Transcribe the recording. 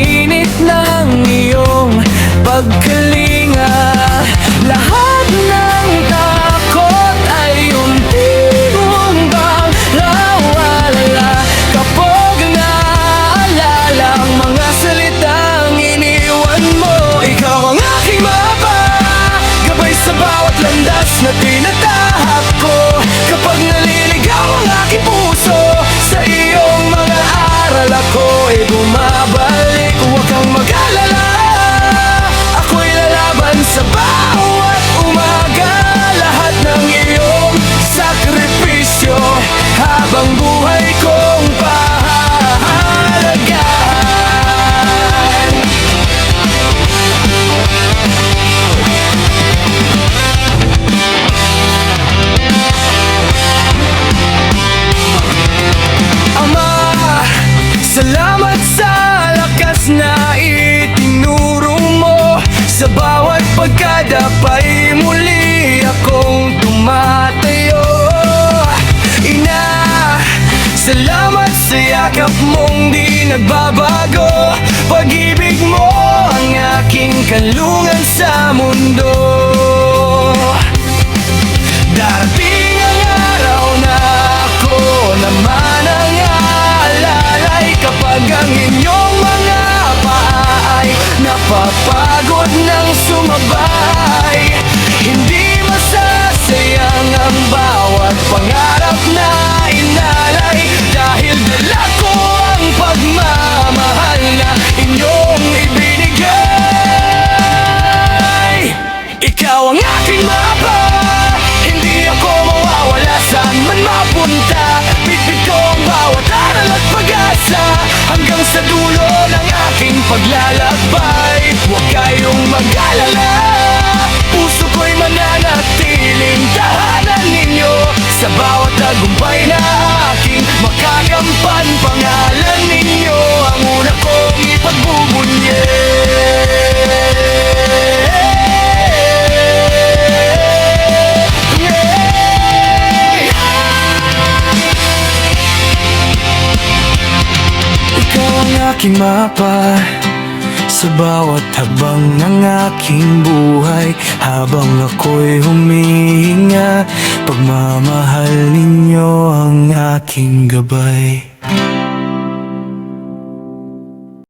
init ng iyong pagkalinga. Lahat ng takot ay unti-untang nawawala kapag naaalala ang mga salitang iniwan mo. Ikaw ang aking mapa, gabay sa bawat landas na tinatahak ko. Kapag naliligaw ang aking puso, sa iyong mga aral ako'y bumabalik. Huwag kang mag-alala, ako'y lalaban sa bawat umaga. Lahat ng iyong sakripisyo habang buhay kong pahahalagahan. Salamat sa lakas na itinuro mo. Sa bawat pagkadapay muli akong tumatayo. Ina, salamat sa yakap mong di nagbabago. Pag-ibig mo ang aking kalungan sa mundo. Darating ang araw na ako naman ang aalalay kapag ang inyong mga paa ay napapagod ng sumabay. Hindi masasayang ang bawat pangarap na inalay, dahil dala ko ang pagmamahal na inyong ibinigay. Ikaw ang aking mapa, hindi ako mawawala saan man mapunta. Bitbit ko ang bawat aral at pag-asa hanggang sa dulo ng aking paglalakbay. Huwag kayong mag-alala, puso ko'y mananatiling tahanan ninyo. Sa bawat tagumpay na aking makakampan, pangalan ninyo ang una kong ipagbubunyi. Aking mapa sa bawat habang ng aking buhay, habang ako'y humihinga, pagmamahal ninyo ang aking gabay.